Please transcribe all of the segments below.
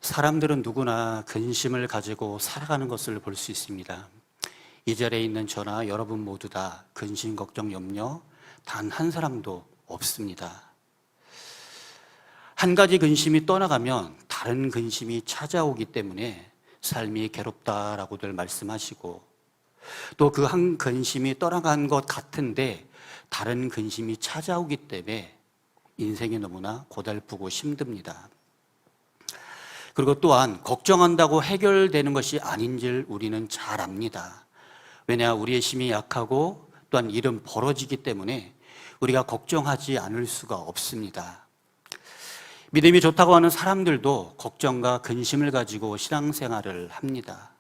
사람들은 누구나 근심을 가지고 살아가는 것을 볼 수 있습니다. 이 자리에 있는 저나 여러분 모두 다 근심, 걱정, 염려 단 한 사람도 없습니다. 한 가지 근심이 떠나가면 다른 근심이 찾아오기 때문에 삶이 괴롭다라고들 말씀하시고, 또 그 한 근심이 떠나간 것 같은데 다른 근심이 찾아오기 때문에 인생이 너무나 고달프고 힘듭니다. 그리고 또한 걱정한다고 해결되는 것이 아닌 줄 우리는 잘 압니다. 왜냐, 우리의 힘이 약하고 또한 일은 벌어지기 때문에 우리가 걱정하지 않을 수가 없습니다. 믿음이 좋다고 하는 사람들도 걱정과 근심을 가지고 신앙생활을 합니다.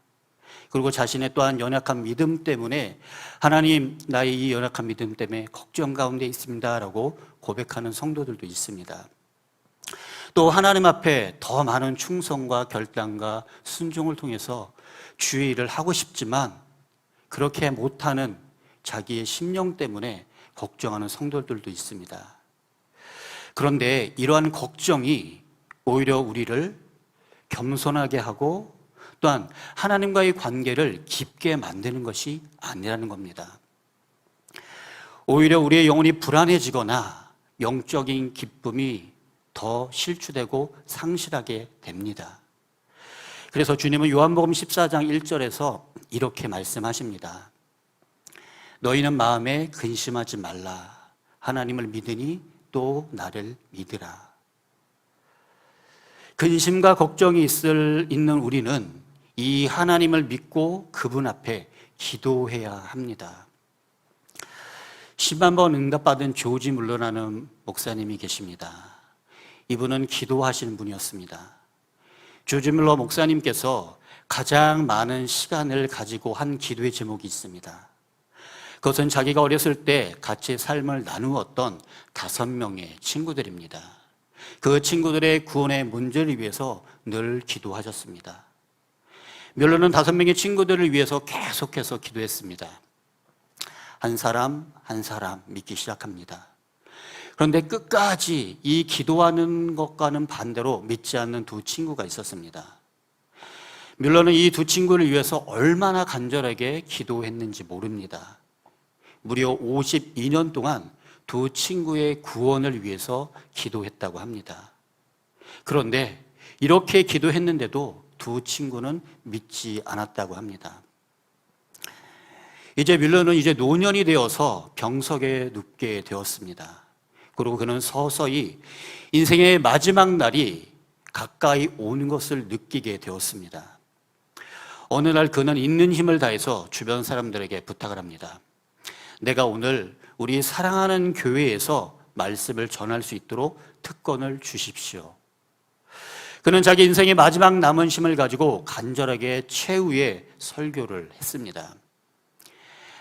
그리고 자신의 또한 연약한 믿음 때문에 하나님, 나의 이 연약한 믿음 때문에 걱정 가운데 있습니다 라고 고백하는 성도들도 있습니다. 또 하나님 앞에 더 많은 충성과 결단과 순종을 통해서 주의 일을 하고 싶지만 그렇게 못하는 자기의 심령 때문에 걱정하는 성도들도 있습니다. 그런데 이러한 걱정이 오히려 우리를 겸손하게 하고 또한 하나님과의 관계를 깊게 만드는 것이 아니라는 겁니다. 오히려 우리의 영혼이 불안해지거나 영적인 기쁨이 더 실추되고 상실하게 됩니다. 그래서 주님은 요한복음 14장 1절에서 이렇게 말씀하십니다. 너희는 마음에 근심하지 말라. 하나님을 믿으니 또 나를 믿으라. 근심과 걱정이 있는 우리는 이 하나님을 믿고 그분 앞에 기도해야 합니다. 10만 번 응답받은 조지 물러나는 목사님이 계십니다. 이분은 기도하시는 분이었습니다. 조지 물러 목사님께서 가장 많은 시간을 가지고 한 기도의 제목이 있습니다. 그것은 자기가 어렸을 때 같이 삶을 나누었던 5명의 친구들입니다. 그 친구들의 구원의 문제를 위해서 늘 기도하셨습니다. 뮬러는 5명의 친구들을 위해서 계속해서 기도했습니다. 한 사람 한 사람 믿기 시작합니다. 그런데 끝까지 이 기도하는 것과는 반대로 믿지 않는 2 친구가 있었습니다. 뮬러는 이 2 친구를 위해서 얼마나 간절하게 기도했는지 모릅니다. 무려 52년 동안 2 친구의 구원을 위해서 기도했다고 합니다. 그런데 이렇게 기도했는데도 2 친구는 믿지 않았다고 합니다. 이제 뮬러는 이제 노년이 되어서 병석에 눕게 되었습니다. 그리고 그는 서서히 인생의 마지막 날이 가까이 오는 것을 느끼게 되었습니다. 어느 날 그는 있는 힘을 다해서 주변 사람들에게 부탁을 합니다. 내가 오늘 우리 사랑하는 교회에서 말씀을 전할 수 있도록 특권을 주십시오. 그는 자기 인생의 마지막 남은 힘을 가지고 간절하게 최후의 설교를 했습니다.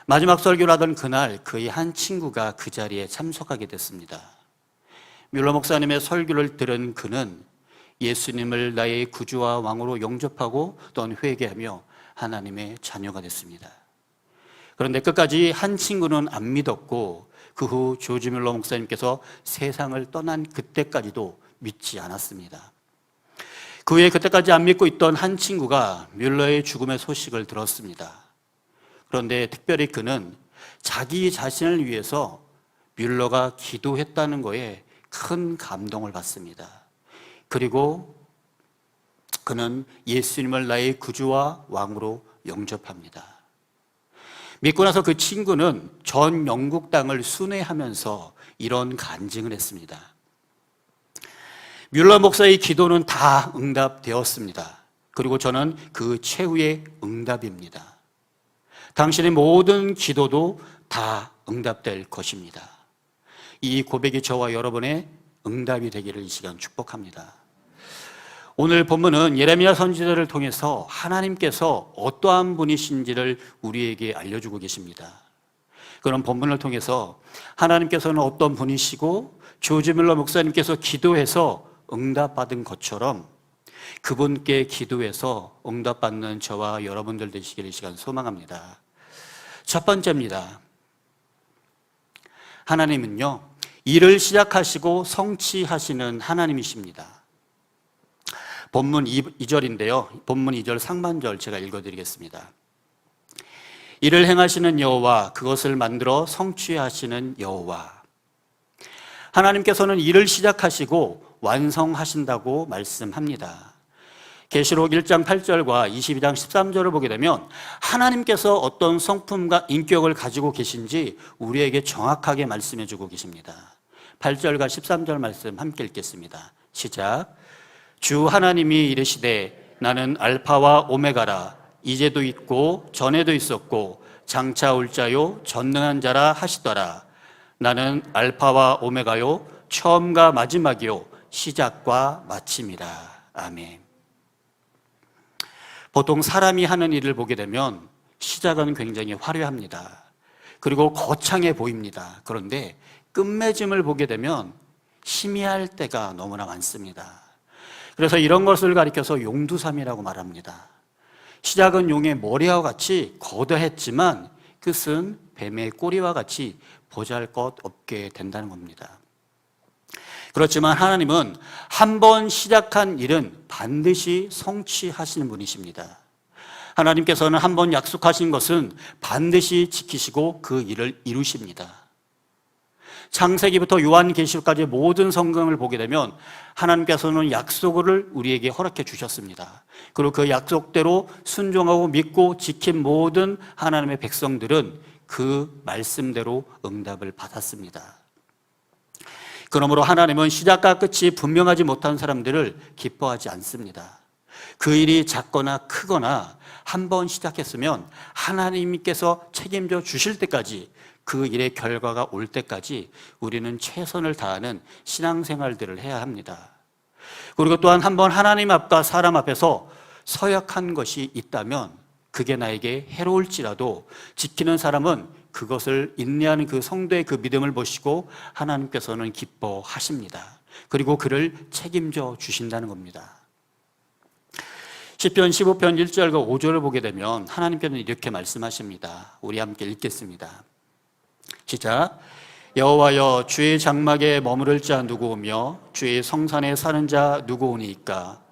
마지막 설교를 하던 그날 그의 한 친구가 그 자리에 참석하게 됐습니다. 뮬러 목사님의 설교를 들은 그는 예수님을 나의 구주와 왕으로 영접하고 또한 회개하며 하나님의 자녀가 됐습니다. 그런데 끝까지 한 친구는 안 믿었고 그 후 조지 뮬러 목사님께서 세상을 떠난 그때까지도 믿지 않았습니다. 그 후에 그때까지 안 믿고 있던 한 친구가 뮬러의 죽음의 소식을 들었습니다. 그런데 특별히 그는 자기 자신을 위해서 뮬러가 기도했다는 거에 큰 감동을 받습니다. 그리고 그는 예수님을 나의 구주와 왕으로 영접합니다. 믿고 나서 그 친구는 전 영국 땅을 순회하면서 이런 간증을 했습니다. 뮬러 목사의 기도는 다 응답되었습니다. 그리고 저는 그 최후의 응답입니다. 당신의 모든 기도도 다 응답될 것입니다. 이 고백이 저와 여러분의 응답이 되기를 이 시간 축복합니다. 오늘 본문은 예레미야 선지자를 통해서 하나님께서 어떠한 분이신지를 우리에게 알려주고 계십니다. 그런 본문을 통해서 하나님께서는 어떤 분이시고 조지 뮬러 목사님께서 기도해서 응답받은 것처럼 그분께 기도해서 응답받는 저와 여러분들 되시기를 이 시간 소망합니다. 첫 번째입니다. 하나님은요, 일을 시작하시고 성취하시는 하나님이십니다. 본문 2절인데요. 본문 2절 상반절 제가 읽어드리겠습니다. 이를 행하시는 여호와, 그것을 만들어 성취하시는 여호와. 하나님께서는 일을 시작하시고 완성하신다고 말씀합니다. 계시록 1장 8절과 22장 13절을 보게 되면 하나님께서 어떤 성품과 인격을 가지고 계신지 우리에게 정확하게 말씀해 주고 계십니다. 8절과 13절 말씀 함께 읽겠습니다. 시작. 주 하나님이 이르시되 나는 알파와 오메가라, 이제도 있고 전에도 있었고 장차 올 자요 전능한 자라 하시더라. 나는 알파와 오메가요 처음과 마지막이요 시작과 마침이라. 아멘. 보통 사람이 하는 일을 보게 되면 시작은 굉장히 화려합니다. 그리고 거창해 보입니다. 그런데 끝맺음을 보게 되면 희미할 때가 너무나 많습니다. 그래서 이런 것을 가리켜서 용두삼이라고 말합니다. 시작은 용의 머리와 같이 거대했지만 끝은 뱀의 꼬리와 같이 보잘것없게 된다는 겁니다. 그렇지만 하나님은 한 번 시작한 일은 반드시 성취하시는 분이십니다. 하나님께서는 한 번 약속하신 것은 반드시 지키시고 그 일을 이루십니다. 창세기부터 요한계시록까지 모든 성경을 보게 되면 하나님께서는 약속을 우리에게 허락해 주셨습니다. 그리고 그 약속대로 순종하고 믿고 지킨 모든 하나님의 백성들은 그 말씀대로 응답을 받았습니다. 그러므로 하나님은 시작과 끝이 분명하지 못한 사람들을 기뻐하지 않습니다. 그 일이 작거나 크거나 한 번 시작했으면 하나님께서 책임져 주실 때까지, 그 일의 결과가 올 때까지 우리는 최선을 다하는 신앙생활들을 해야 합니다. 그리고 또한 한번 하나님 앞과 사람 앞에서 서약한 것이 있다면 그게 나에게 해로울지라도 지키는 사람은 그것을 인내하는 그 성도의 그 믿음을 보시고 하나님께서는 기뻐하십니다. 그리고 그를 책임져 주신다는 겁니다. 시편 15편 1절과 5절을 보게 되면 하나님께서는 이렇게 말씀하십니다. 우리 함께 읽겠습니다. 시작. 여호와여, 주의 장막에 머무를 자 누구오며 주의 성산에 사는 자 누구오니이까.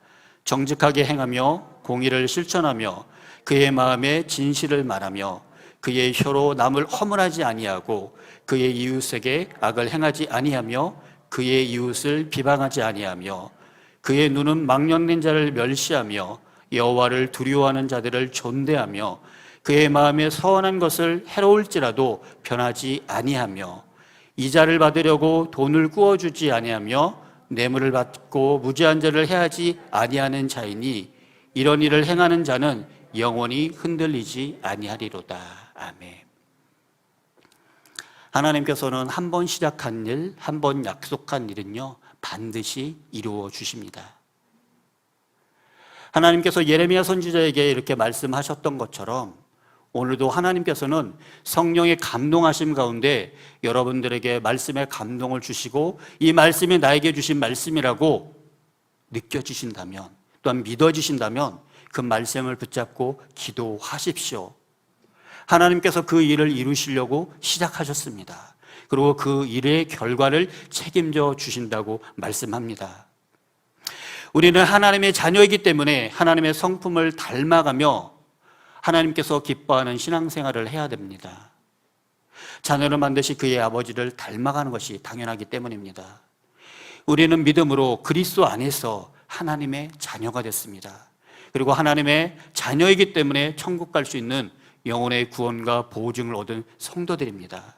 정직하게 행하며 공의를 실천하며 그의 마음에 진실을 말하며 그의 혀로 남을 허물하지 아니하고 그의 이웃에게 악을 행하지 아니하며 그의 이웃을 비방하지 아니하며 그의 눈은 망령된 자를 멸시하며 여호와를 두려워하는 자들을 존대하며 그의 마음에 서원한 것을 해로울지라도 변하지 아니하며 이자를 받으려고 돈을 꾸어주지 아니하며 뇌물을 받고 무지한 죄를 해하지 아니하는 자이니 이런 일을 행하는 자는 영원히 흔들리지 아니하리로다. 아멘. 하나님께서는 한 번 시작한 일, 한 번 약속한 일은요 반드시 이루어 주십니다. 하나님께서 예레미야 선지자에게 이렇게 말씀하셨던 것처럼 오늘도 하나님께서는 성령의 감동하심 가운데 여러분들에게 말씀의 감동을 주시고 이 말씀이 나에게 주신 말씀이라고 느껴지신다면, 또한 믿어지신다면 그 말씀을 붙잡고 기도하십시오. 하나님께서 그 일을 이루시려고 시작하셨습니다. 그리고 그 일의 결과를 책임져 주신다고 말씀합니다. 우리는 하나님의 자녀이기 때문에 하나님의 성품을 닮아가며 하나님께서 기뻐하는 신앙생활을 해야 됩니다. 자녀는 반드시 그의 아버지를 닮아가는 것이 당연하기 때문입니다. 우리는 믿음으로 그리스도 안에서 하나님의 자녀가 됐습니다. 그리고 하나님의 자녀이기 때문에 천국 갈 수 있는 영혼의 구원과 보증을 얻은 성도들입니다.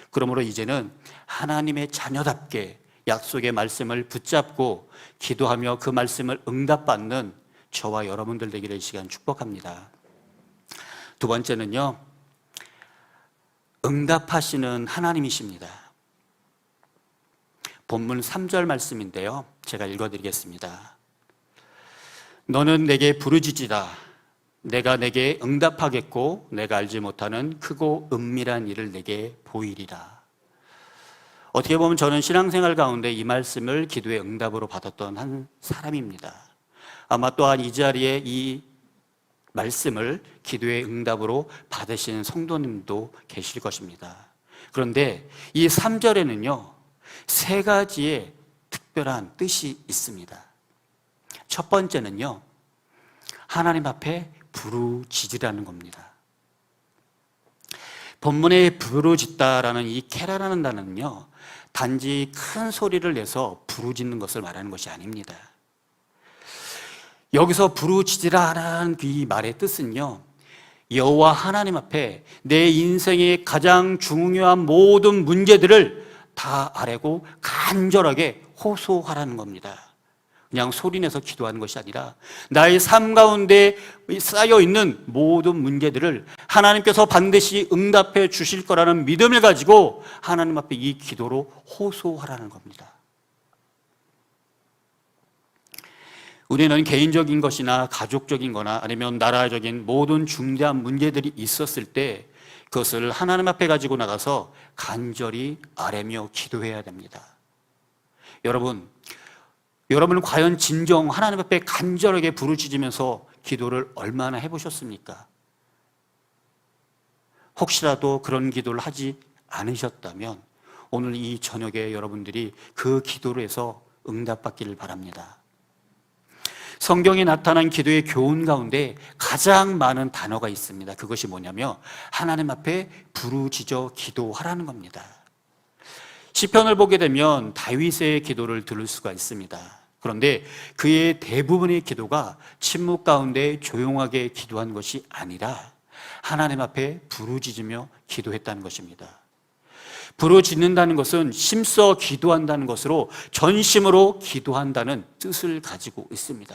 그러므로 이제는 하나님의 자녀답게 약속의 말씀을 붙잡고 기도하며 그 말씀을 응답받는 저와 여러분들 되기를 이 시간 축복합니다. 두 번째는요, 응답하시는 하나님이십니다. 본문 3절 말씀인데요, 제가 읽어드리겠습니다. 너는 내게 부르짖으라. 내가 내게 응답하겠고 내가 알지 못하는 크고 은밀한 일을 내게 보이리라. 어떻게 보면 저는 신앙생활 가운데 이 말씀을 기도의 응답으로 받았던 한 사람입니다. 아마 또한 이 자리에 이 말씀을 기도의 응답으로 받으신 성도님도 계실 것입니다. 그런데 이 3절에는요 세 가지의 특별한 뜻이 있습니다. 첫 번째는요, 하나님 앞에 부르짖으라는 겁니다. 본문에 부르짖다라는 이 케라라는 단어는요, 단지 큰 소리를 내서 부르짖는 것을 말하는 것이 아닙니다. 여기서 부르짖으라는 이 말의 뜻은요, 여호와 하나님 앞에 내 인생의 가장 중요한 모든 문제들을 다 아뢰고 간절하게 호소하라는 겁니다. 그냥 소리내서 기도하는 것이 아니라 나의 삶 가운데 쌓여있는 모든 문제들을 하나님께서 반드시 응답해 주실 거라는 믿음을 가지고 하나님 앞에 이 기도로 호소하라는 겁니다. 우리는 개인적인 것이나 가족적인 거나 아니면 나라적인 모든 중대한 문제들이 있었을 때 그것을 하나님 앞에 가지고 나가서 간절히 아뢰며 기도해야 됩니다. 여러분은 과연 진정 하나님 앞에 간절하게 부르짖으면서 기도를 얼마나 해보셨습니까? 혹시라도 그런 기도를 하지 않으셨다면 오늘 이 저녁에 여러분들이 그 기도로 해서 응답받기를 바랍니다. 성경에 나타난 기도의 교훈 가운데 가장 많은 단어가 있습니다. 그것이 뭐냐면 하나님 앞에 부르짖어 기도하라는 겁니다. 시편을 보게 되면 다윗의 기도를 들을 수가 있습니다. 그런데 그의 대부분의 기도가 침묵 가운데 조용하게 기도한 것이 아니라 하나님 앞에 부르짖으며 기도했다는 것입니다. 부르짖는다는 것은 힘써 기도한다는 것으로 전심으로 기도한다는 뜻을 가지고 있습니다.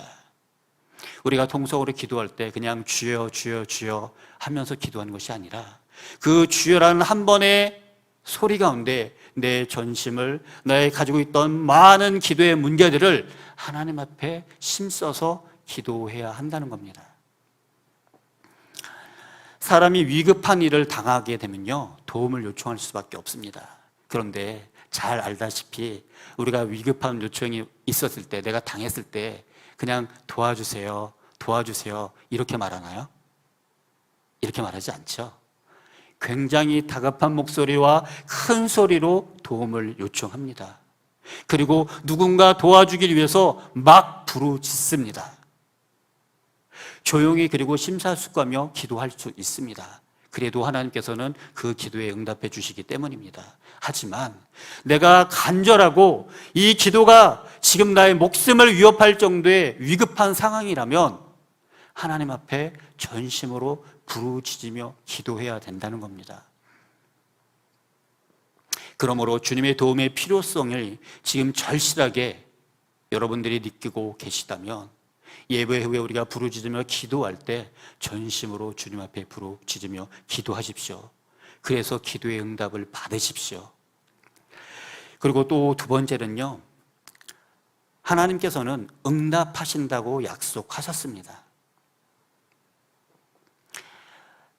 우리가 통성으로 기도할 때 그냥 주여 주여 주여 하면서 기도하는 것이 아니라 그 주여라는 한 번의 소리 가운데 내 전심을, 나의 가지고 있던 많은 기도의 문제들을 하나님 앞에 힘써서 기도해야 한다는 겁니다. 사람이 위급한 일을 당하게 되면요, 도움을 요청할 수밖에 없습니다. 그런데 잘 알다시피 우리가 위급한 요청이 있었을 때, 내가 당했을 때 그냥 도와주세요, 도와주세요 이렇게 말하나요? 이렇게 말하지 않죠. 굉장히 다급한 목소리와 큰 소리로 도움을 요청합니다. 그리고 누군가 도와주기 위해서 막 부르짖습니다. 조용히 그리고 심사숙고하며 기도할 수 있습니다. 그래도 하나님께서는 그 기도에 응답해 주시기 때문입니다. 하지만 내가 간절하고 이 기도가 지금 나의 목숨을 위협할 정도의 위급한 상황이라면 하나님 앞에 전심으로 부르짖으며 기도해야 된다는 겁니다. 그러므로 주님의 도움의 필요성을 지금 절실하게 여러분들이 느끼고 계시다면 예배 후에 우리가 부르짖으며 기도할 때 전심으로 주님 앞에 부르짖으며 기도하십시오. 그래서 기도의 응답을 받으십시오. 그리고 또 두 번째는요, 하나님께서는 응답하신다고 약속하셨습니다.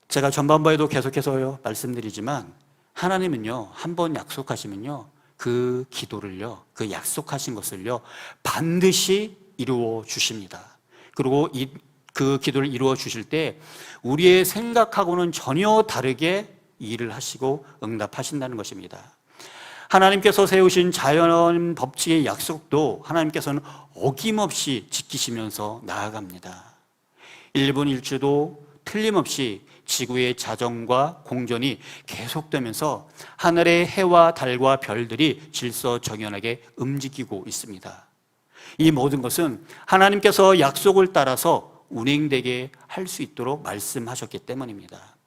제가 전반부에도 계속해서 말씀드리지만 하나님은요, 한번 약속하시면요, 그 기도를요, 그 약속하신 것을요 반드시 이루어 주십니다. 그리고 그 기도를 이루어 주실 때 우리의 생각하고는 전혀 다르게 일을 하시고 응답하신다는 것입니다. 하나님께서 세우신 자연 법칙의 약속도 하나님께서는 어김없이 지키시면서 나아갑니다. 1분 1초도 틀림없이 지구의 자정과 공전이 계속되면서 하늘의 해와 달과 별들이 질서정연하게 움직이고 있습니다. 이 모든 것은 하나님께서 약속을 따라서 운행되게 할 수 있도록 말씀하셨기 때문입니다.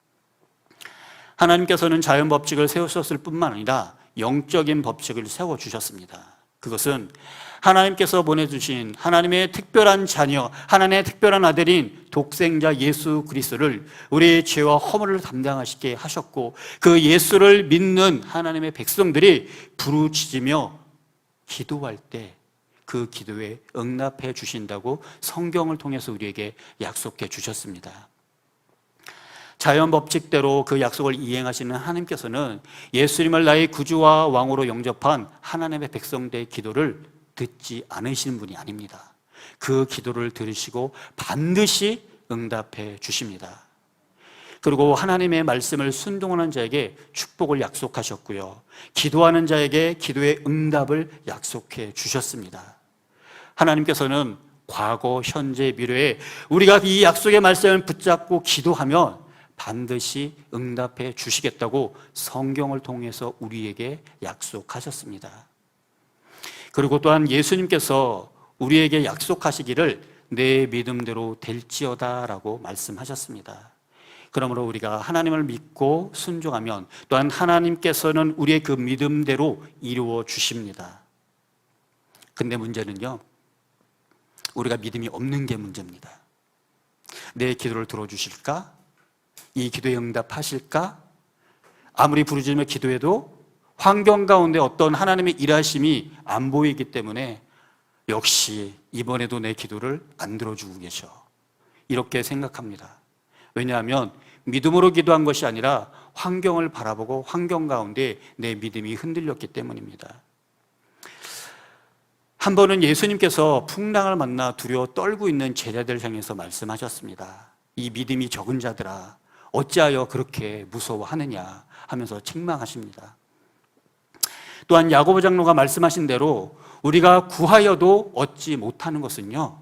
하나님께서는 자연 법칙을 세우셨을 뿐만 아니라 영적인 법칙을 세워주셨습니다. 그것은 하나님께서 보내주신 하나님의 특별한 자녀, 하나님의 특별한 아들인 독생자 예수 그리스도를 우리의 죄와 허물을 담당하시게 하셨고, 그 예수를 믿는 하나님의 백성들이 부르짖으며 기도할 때 그 기도에 응답해 주신다고 성경을 통해서 우리에게 약속해 주셨습니다. 자연 법칙대로 그 약속을 이행하시는 하나님께서는 예수님을 나의 구주와 왕으로 영접한 하나님의 백성들의 기도를 듣지 않으시는 분이 아닙니다. 그 기도를 들으시고 반드시 응답해 주십니다. 그리고 하나님의 말씀을 순종하는 자에게 축복을 약속하셨고요, 기도하는 자에게 기도의 응답을 약속해 주셨습니다. 하나님께서는 과거, 현재, 미래에 우리가 이 약속의 말씀을 붙잡고 기도하면 반드시 응답해 주시겠다고 성경을 통해서 우리에게 약속하셨습니다. 그리고 또한 예수님께서 우리에게 약속하시기를 내 믿음대로 될지어다 라고 말씀하셨습니다. 그러므로 우리가 하나님을 믿고 순종하면 또한 하나님께서는 우리의 그 믿음대로 이루어 주십니다. 근데 문제는요, 우리가 믿음이 없는 게 문제입니다. 내 기도를 들어주실까? 이 기도에 응답하실까? 아무리 부르짖으며 기도해도 환경 가운데 어떤 하나님의 일하심이 안 보이기 때문에 역시 이번에도 내 기도를 안 들어주고 계셔, 이렇게 생각합니다. 왜냐하면 믿음으로 기도한 것이 아니라 환경을 바라보고 환경 가운데 내 믿음이 흔들렸기 때문입니다. 한 번은 예수님께서 풍랑을 만나 두려워 떨고 있는 제자들 향해서 말씀하셨습니다. 이 믿음이 적은 자들아, 어찌하여 그렇게 무서워하느냐 하면서 책망하십니다. 또한 야고보 장로가 말씀하신 대로 우리가 구하여도 얻지 못하는 것은요,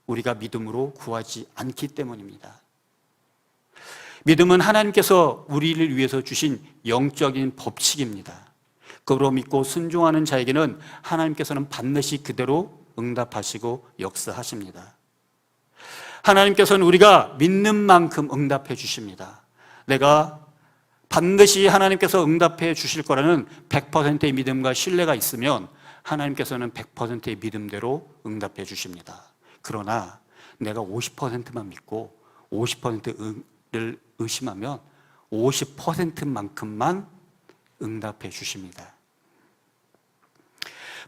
우리가 믿음으로 구하지 않기 때문입니다. 믿음은 하나님께서 우리를 위해서 주신 영적인 법칙입니다. 그로 믿고 순종하는 자에게는 하나님께서는 반드시 그대로 응답하시고 역사하십니다. 하나님께서는 우리가 믿는 만큼 응답해 주십니다. 내가 반드시 하나님께서 응답해 주실 거라는 100%의 믿음과 신뢰가 있으면 하나님께서는 100%의 믿음대로 응답해 주십니다. 그러나 내가 50%만 믿고 50%를 의심하면 50%만큼만 응답해 주십니다.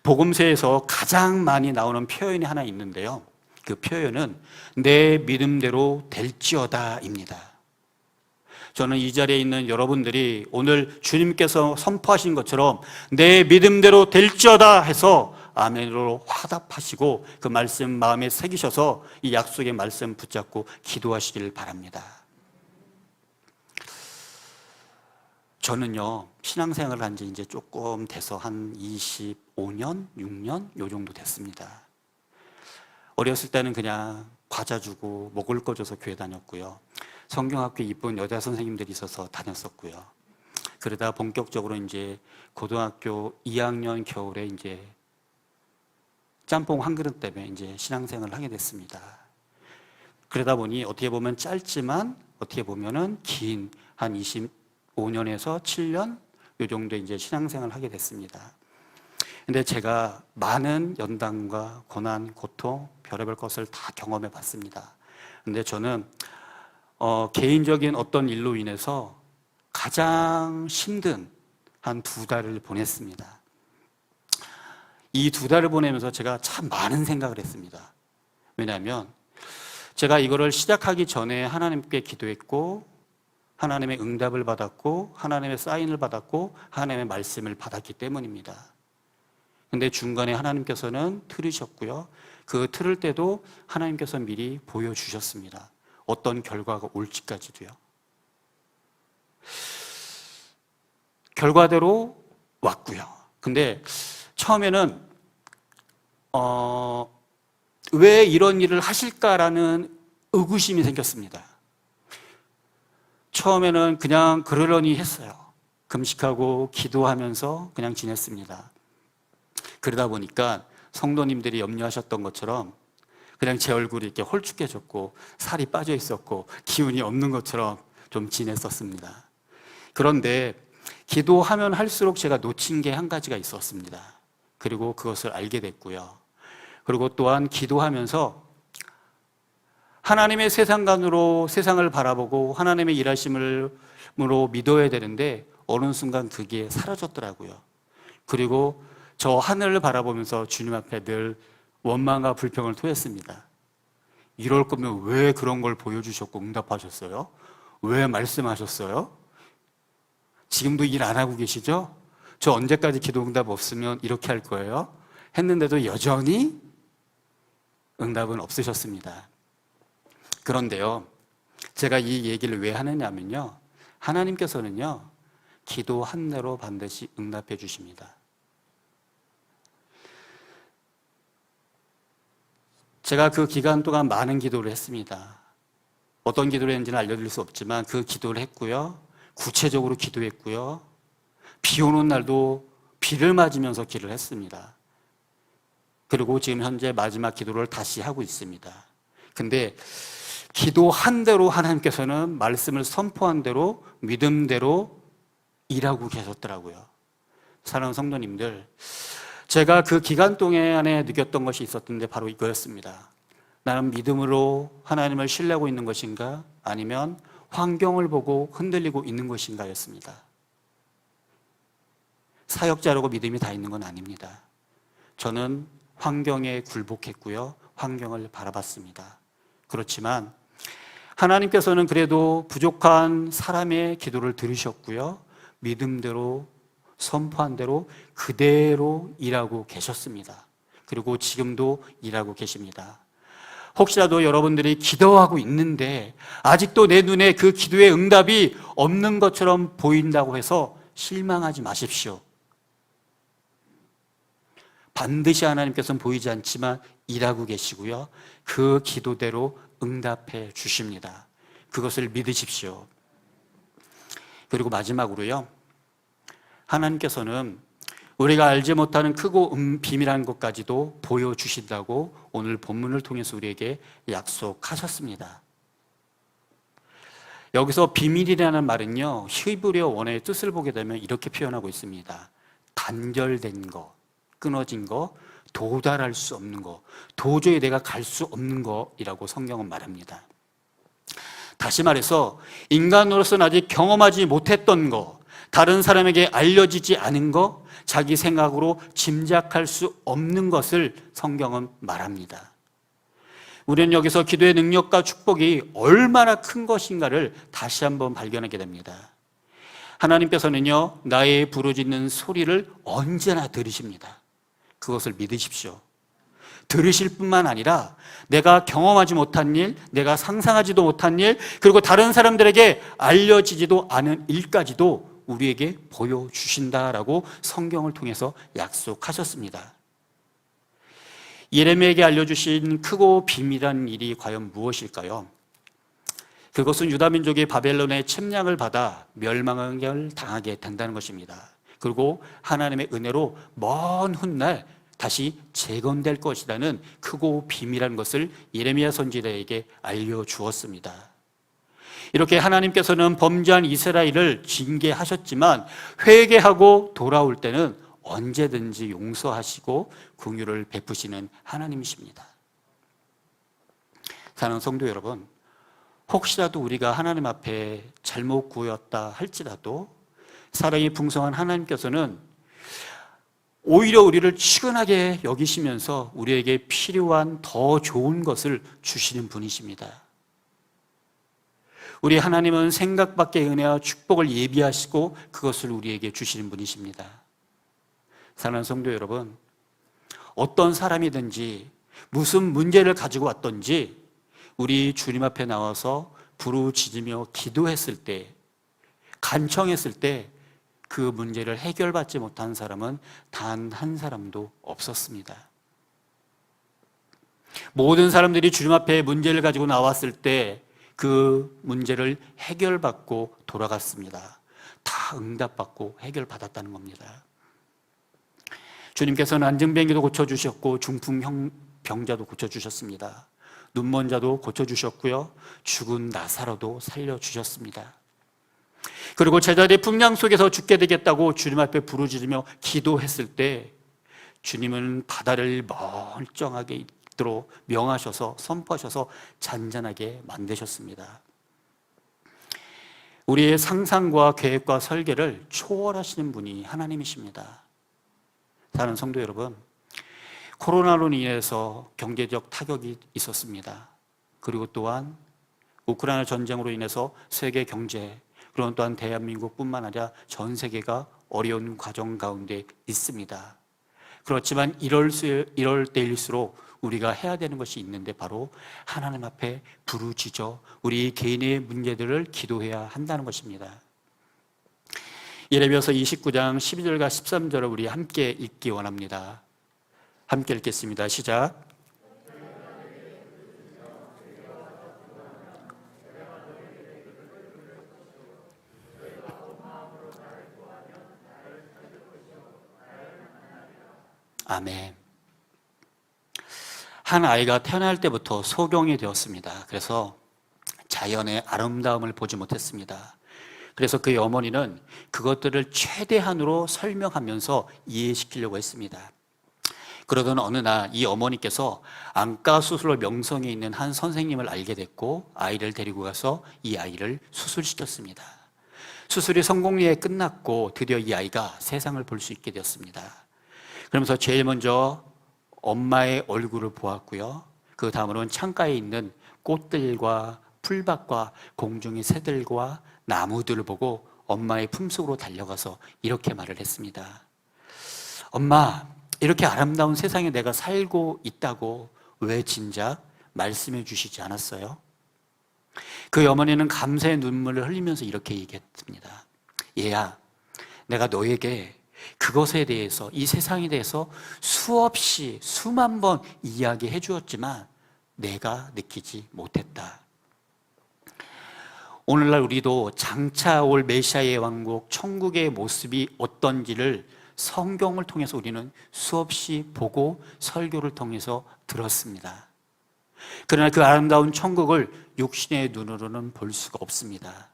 복음서에서 가장 많이 나오는 표현이 하나 있는데요, 그 표현은 내 믿음대로 될지어다입니다. 저는 이 자리에 있는 여러분들이 오늘 주님께서 선포하신 것처럼 내 믿음대로 될지어다 해서 아멘으로 화답하시고 그 말씀 마음에 새기셔서 이 약속의 말씀 붙잡고 기도하시길 바랍니다. 저는요, 신앙생활을 한 지 이제 조금 돼서 한 25년, 6년 요 정도 됐습니다. 어렸을 때는 그냥 과자 주고 먹을 거 줘서 교회 다녔고요. 성경학교에 이쁜 여자 선생님들이 있어서 다녔었고요. 그러다 본격적으로 이제 고등학교 2학년 겨울에 이제 짬뽕 한 그릇 때문에 이제 신앙생활을 하게 됐습니다. 그러다 보니 어떻게 보면 짧지만 어떻게 보면은 긴 한 25년에서 7년 요 정도 이제 신앙생활을 하게 됐습니다. 근데 제가 많은 연단과 고난, 고통, 별의별 것을 다 경험해 봤습니다. 근데 저는 개인적인 어떤 일로 인해서 가장 힘든 한 2달을 보냈습니다. 이 2달을 보내면서 제가 참 많은 생각을 했습니다. 왜냐하면 제가 이거를 시작하기 전에 하나님께 기도했고 하나님의 응답을 받았고 하나님의 사인을 받았고 하나님의 말씀을 받았기 때문입니다. 근데 중간에 하나님께서는 틀으셨고요, 그 틀을 때도 하나님께서 미리 보여주셨습니다. 어떤 결과가 올지까지도요. 결과대로 왔고요. 근데 처음에는 왜 이런 일을 하실까라는 의구심이 생겼습니다. 처음에는 그냥 그러려니 했어요. 금식하고 기도하면서 그냥 지냈습니다. 그러다 보니까 성도님들이 염려하셨던 것처럼 그냥 제 얼굴이 이렇게 홀쭉해졌고 살이 빠져 있었고 기운이 없는 것처럼 좀 지냈었습니다. 그런데 기도하면 할수록 제가 놓친 게 한 가지가 있었습니다. 그리고 그것을 알게 됐고요. 그리고 또한 기도하면서 하나님의 세상관으로 세상을 바라보고 하나님의 일하심으로 믿어야 되는데 어느 순간 그게 사라졌더라고요. 그리고 저 하늘을 바라보면서 주님 앞에 늘 원망과 불평을 토했습니다. 이럴 거면 왜 그런 걸 보여주셨고 응답하셨어요? 왜 말씀하셨어요? 지금도 일 안 하고 계시죠? 저 언제까지 기도 응답 없으면 이렇게 할 거예요? 했는데도 여전히 응답은 없으셨습니다. 그런데요, 제가 이 얘기를 왜 하느냐면요, 하나님께서는요, 기도 한 대로 반드시 응답해 주십니다. 제가 그 기간 동안 많은 기도를 했습니다. 어떤 기도를 했는지는 알려드릴 수 없지만 그 기도를 했고요. 구체적으로 기도했고요. 비 오는 날도 비를 맞으면서 기도를 했습니다. 그리고 지금 현재 마지막 기도를 다시 하고 있습니다. 근데 기도한 대로 하나님께서는 말씀을 선포한 대로 믿음대로 일하고 계셨더라고요. 사랑하는 성도님들, 제가 그 기간 동안에 느꼈던 것이 있었는데 바로 이거였습니다. 나는 믿음으로 하나님을 신뢰하고 있는 것인가? 아니면 환경을 보고 흔들리고 있는 것인가? 였습니다. 사역자라고 믿음이 다 있는 건 아닙니다. 저는 환경에 굴복했고요. 환경을 바라봤습니다. 그렇지만 하나님께서는 그래도 부족한 사람의 기도를 들으셨고요. 믿음대로 선포한 대로 그대로 일하고 계셨습니다. 그리고 지금도 일하고 계십니다. 혹시라도 여러분들이 기도하고 있는데 아직도 내 눈에 그 기도의 응답이 없는 것처럼 보인다고 해서 실망하지 마십시오. 반드시 하나님께서는 보이지 않지만 일하고 계시고요. 그 기도대로 응답해 주십니다. 그것을 믿으십시오. 그리고 마지막으로요. 하나님께서는 우리가 알지 못하는 크고 비밀한 것까지도 보여주신다고 오늘 본문을 통해서 우리에게 약속하셨습니다. 여기서 비밀이라는 말은요, 히브리어 원어의 뜻을 보게 되면 이렇게 표현하고 있습니다. 단절된 거, 끊어진 거, 도달할 수 없는 거, 도저히 내가 갈 수 없는 거이라고 성경은 말합니다. 다시 말해서 인간으로서는 아직 경험하지 못했던 거, 다른 사람에게 알려지지 않은 거, 자기 생각으로 짐작할 수 없는 것을 성경은 말합니다. 우리는 여기서 기도의 능력과 축복이 얼마나 큰 것인가를 다시 한번 발견하게 됩니다. 하나님께서는요, 나의 부르짖는 소리를 언제나 들으십니다. 그것을 믿으십시오. 들으실 뿐만 아니라 내가 경험하지 못한 일, 내가 상상하지도 못한 일, 그리고 다른 사람들에게 알려지지도 않은 일까지도 우리에게 보여주신다라고 성경을 통해서 약속하셨습니다. 예레미야에게 알려주신 크고 비밀한 일이 과연 무엇일까요? 그것은 유다민족이 바벨론의 침략을 받아 멸망을 당하게 된다는 것입니다. 그리고 하나님의 은혜로 먼 훗날 다시 재건될 것이라는 크고 비밀한 것을 예레미야 선지자에게 알려주었습니다. 이렇게 하나님께서는 범죄한 이스라엘을 징계하셨지만 회개하고 돌아올 때는 언제든지 용서하시고 긍휼을 베푸시는 하나님이십니다. 사랑하는 성도 여러분, 혹시라도 우리가 하나님 앞에 잘못 구였다 할지라도 사랑이 풍성한 하나님께서는 오히려 우리를 치근하게 여기시면서 우리에게 필요한 더 좋은 것을 주시는 분이십니다. 우리 하나님은 생각 밖의 은혜와 축복을 예비하시고 그것을 우리에게 주시는 분이십니다. 사랑하는 성도 여러분, 어떤 사람이든지 무슨 문제를 가지고 왔든지 우리 주님 앞에 나와서 부르짖으며 기도했을 때, 간청했을 때 그 문제를 해결받지 못한 사람은 단 한 사람도 없었습니다. 모든 사람들이 주님 앞에 문제를 가지고 나왔을 때 그 문제를 해결받고 돌아갔습니다. 다 응답받고 해결받았다는 겁니다. 주님께서는 안증뱅이도 고쳐주셨고 중풍 병자도 고쳐주셨습니다. 눈먼 자도 고쳐주셨고요, 죽은 나사로도 살려주셨습니다. 그리고 제자들이 풍랑 속에서 죽게 되겠다고 주님 앞에 부르짖으며 기도했을 때 주님은 바다를 멀쩡하게 있도록 명하셔서 선포하셔서 잔잔하게 만드셨습니다. 우리의 상상과 계획과 설계를 초월하시는 분이 하나님이십니다. 사랑하는 성도 여러분, 코로나로 인해서 경제적 타격이 있었습니다. 그리고 또한 우크라이나 전쟁으로 인해서 세계 경제, 그리고 또한 대한민국뿐만 아니라 전 세계가 어려운 과정 가운데 있습니다. 그렇지만 이럴 때일수록 우리가 해야 되는 것이 있는데 바로 하나님 앞에 부르짖어 우리 개인의 문제들을 기도해야 한다는 것입니다. 예레미야서 29장 12절과 13절을 우리 함께 읽기 원합니다. 함께 읽겠습니다. 시작. 아멘. 한 아이가 태어날 때부터 소경이 되었습니다. 그래서 자연의 아름다움을 보지 못했습니다. 그래서 그의 어머니는 그것들을 최대한으로 설명하면서 이해시키려고 했습니다. 그러던 어느 날 이 어머니께서 안과 수술로 명성이 있는 한 선생님을 알게 됐고 아이를 데리고 가서 이 아이를 수술시켰습니다. 수술이 성공리에 끝났고 드디어 이 아이가 세상을 볼 수 있게 되었습니다. 그러면서 제일 먼저 엄마의 얼굴을 보았고요. 그 다음으로는 창가에 있는 꽃들과 풀밭과 공중의 새들과 나무들을 보고 엄마의 품속으로 달려가서 이렇게 말을 했습니다. 엄마, 이렇게 아름다운 세상에 내가 살고 있다고 왜 진작 말씀해 주시지 않았어요? 그 어머니는 감사의 눈물을 흘리면서 이렇게 얘기했습니다. 얘야, 내가 너에게 그것에 대해서, 이 세상에 대해서 수없이 수만 번 이야기해 주었지만 내가 느끼지 못했다. 오늘날 우리도 장차 올 메시아의 왕국, 천국의 모습이 어떤지를 성경을 통해서 우리는 수없이 보고 설교를 통해서 들었습니다. 그러나 그 아름다운 천국을 육신의 눈으로는 볼 수가 없습니다.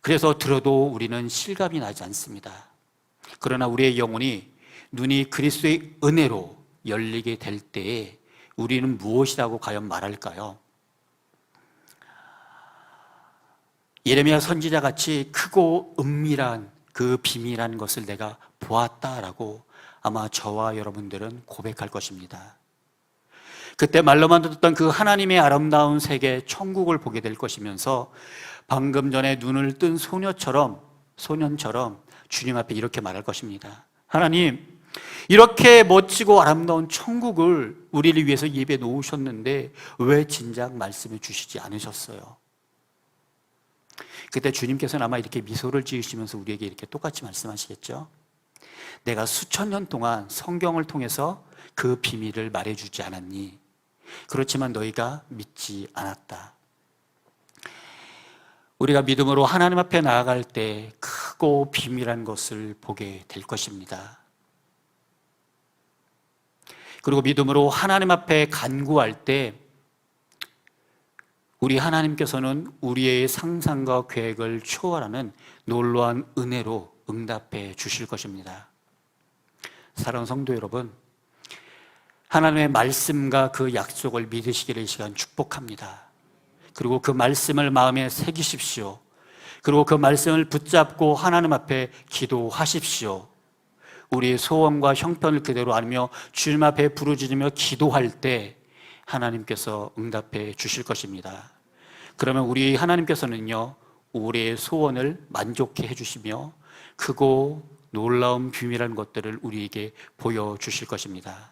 그래서 들어도 우리는 실감이 나지 않습니다. 그러나 우리의 영혼이 눈이 그리스도의 은혜로 열리게 될 때에 우리는 무엇이라고 과연 말할까요? 예레미야 선지자 같이 크고 은밀한 그 비밀한 것을 내가 보았다라고 아마 저와 여러분들은 고백할 것입니다. 그때 말로만 듣던 그 하나님의 아름다운 세계 천국을 보게 될 것이면서 방금 전에 눈을 뜬 소년처럼 주님 앞에 이렇게 말할 것입니다. 하나님, 이렇게 멋지고 아름다운 천국을 우리를 위해서 예배 놓으셨는데 왜 진작 말씀해 주시지 않으셨어요? 그때 주님께서는 아마 이렇게 미소를 지으시면서 우리에게 이렇게 똑같이 말씀하시겠죠? 내가 수천 년 동안 성경을 통해서 그 비밀을 말해주지 않았니? 그렇지만 너희가 믿지 않았다. 우리가 믿음으로 하나님 앞에 나아갈 때 크고 비밀한 것을 보게 될 것입니다. 그리고 믿음으로 하나님 앞에 간구할 때 우리 하나님께서는 우리의 상상과 계획을 초월하는 놀라운 은혜로 응답해 주실 것입니다. 사랑하는 성도 여러분, 하나님의 말씀과 그 약속을 믿으시기를 이 시간 축복합니다. 그리고 그 말씀을 마음에 새기십시오. 그리고 그 말씀을 붙잡고 하나님 앞에 기도하십시오. 우리의 소원과 형편을 그대로 알며 주님 앞에 부르짖으며 기도할 때 하나님께서 응답해 주실 것입니다. 그러면 우리 하나님께서는요, 우리의 소원을 만족해 해주시며 크고 놀라운 비밀한 것들을 우리에게 보여주실 것입니다.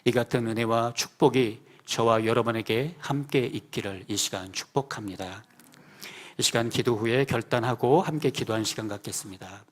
이 같은 은혜와 축복이 저와 여러분에게 함께 있기를 이 시간 축복합니다. 이 시간 기도 후에 결단하고 함께 기도하는 시간 갖겠습니다.